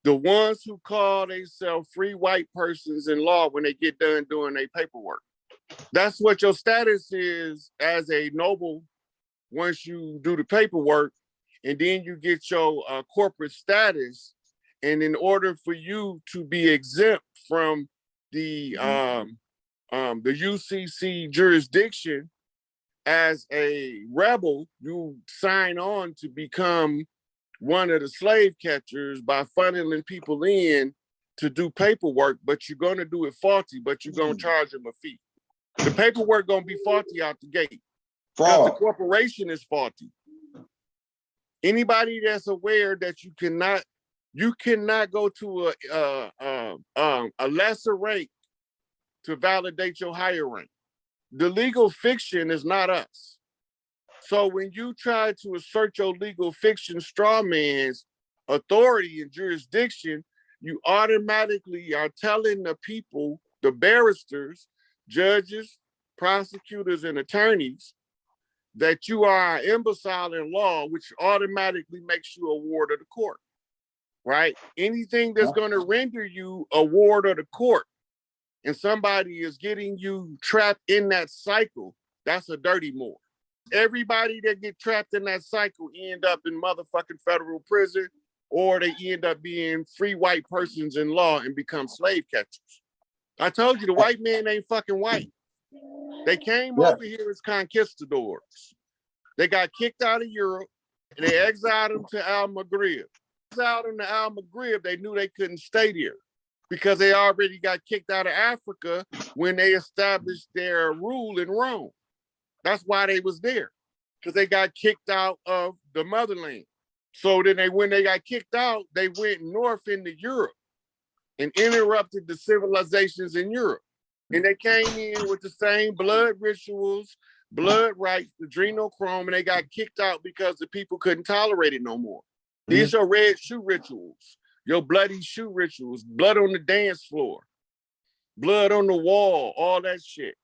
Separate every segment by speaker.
Speaker 1: The ones who call themselves free white persons in law when they get done doing their paperwork. That's what your status is as a noble once you do the paperwork, and then you get your corporate status. And in order for you to be exempt from the UCC jurisdiction as a rebel, you sign on to become one of the slave catchers by funneling people in to do paperwork, but you're going to do it faulty, but you're going to charge them a fee. The paperwork going to be faulty out the gate because the corporation is faulty. Anybody that's aware that you cannot go to a lesser rank to validate your higher rank. The legal fiction is not us. So when you try to assert your legal fiction straw man's authority and jurisdiction, you automatically are telling the people, the barristers, judges, prosecutors, and attorneys that you are an imbecile in law, which automatically makes you a ward of the court, right? Anything that's going to render you a ward of the court and somebody is getting you trapped in that cycle, that's a dirty Moor. Everybody that get trapped in that cycle end up in motherfucking federal prison, or they end up being free white persons in law and become slave catchers. I told you the white man ain't fucking white. They came over here as conquistadors. They got kicked out of Europe and they exiled them to Al-Maghrib. Exiled them to Al-Maghrib, they knew they couldn't stay there because they already got kicked out of Africa when they established their rule in Rome. That's why they was there, because they got kicked out of the motherland. So then when they got kicked out, they went north into Europe and interrupted the civilizations in Europe. And they came in with the same blood rituals, blood rites, adrenochrome, and they got kicked out because the people couldn't tolerate it no more. These are red shoe rituals, your bloody shoe rituals, blood on the dance floor, blood on the wall, all that shit.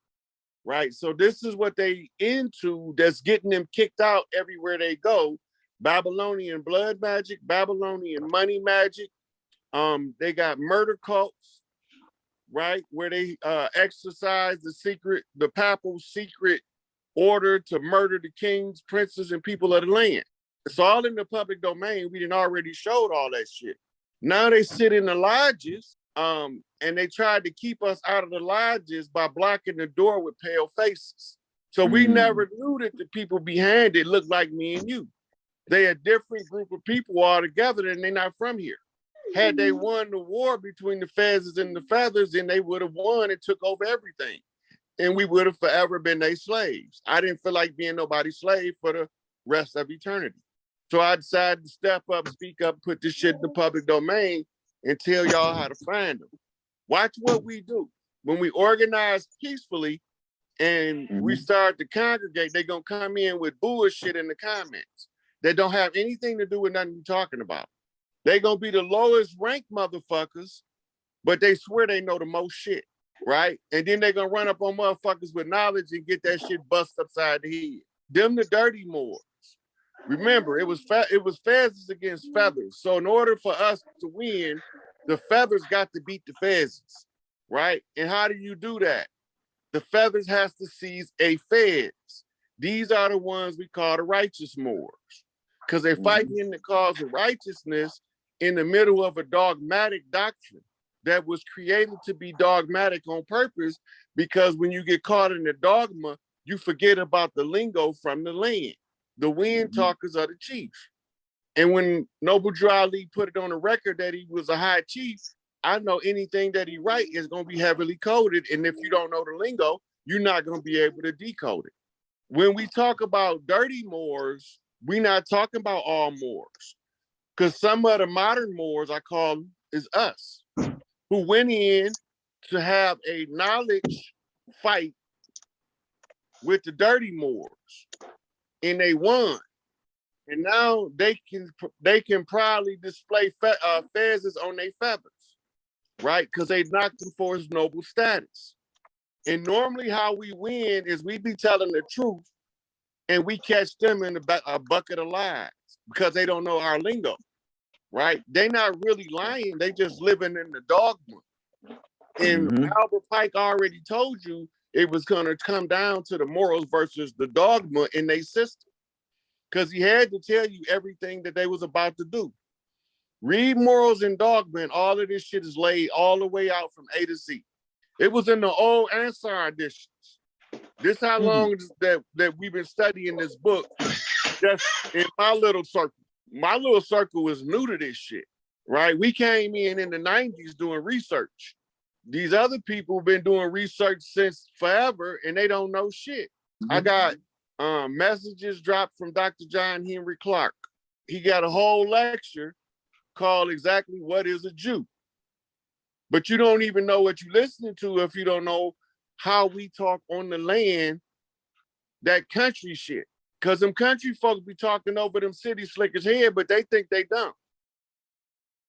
Speaker 1: Right. So this is what they into that's getting them kicked out everywhere they go. Babylonian blood magic, Babylonian money magic. They got murder cults, right? Where they exercise the papal secret order to murder the kings, princes, and people of the land. It's all in the public domain. We done already showed all that shit. Now they sit in the lodges. And they tried to keep us out of the lodges by blocking the door with pale faces. So we never knew that the people behind it looked like me and you. They a different group of people altogether, and they're not from here. Had they won the war between the Fezzes and the Feathers, then they would have won and took over everything. And we would have forever been their slaves. I didn't feel like being nobody's slave for the rest of eternity. So I decided to step up, speak up, put this shit in the public domain, and tell y'all how to find them. Watch what we do. When we organize peacefully and we start to congregate, they're going to come in with bullshit in the comments that don't have anything to do with nothing you're talking about. They're going to be the lowest ranked motherfuckers, but they swear they know the most shit, right? And then they're going to run up on motherfuckers with knowledge and get that shit bust upside the head. Them the dirty Moors. Remember, it was feathers against feathers. So in order for us to win, the feathers got to beat the fezzes, right? And how do you do that? The feathers has to seize a fez. These are the ones we call the righteous Moors, because they're fighting in the cause of righteousness in the middle of a dogmatic doctrine that was created to be dogmatic on purpose, because when you get caught in the dogma, you forget about the lingo from the land. The wind talkers are the chief. And when Noble Drew Ali put it on the record that he was a high chief, I know anything that he write is going to be heavily coded. And if you don't know the lingo, you're not going to be able to decode it. When we talk about dirty Moors, we're not talking about all Moors. Because some of the modern Moors, I call them, is us, who went in to have a knowledge fight with the dirty Moors. And they won. And now they can proudly display fezzes on their feathers, right? Because they knocked him for his noble status. And normally how we win is we be telling the truth and we catch them in a bucket of lies because they don't know our lingo. right? They not really lying. They just living in the dogma. And Albert Pike already told you it was going to come down to the morals versus the dogma in their system. Because he had to tell you everything that they was about to do. Read Morals and Dogma, and all of this shit is laid all the way out from A to Z. It was in the old Ansar editions. This how long that we've been studying this book. Just in my little circle. My little circle was new to this shit, right? We came in the 90s doing research. These other people have been doing research since forever, and they don't know shit. I got messages dropped from Dr. John Henry Clark. He got a whole lecture called exactly what is a Jew. But you don't even know what you're listening to if you don't know how we talk on the land, that country shit. Because them country folks be talking over them city slickers' head, but they think they dumb.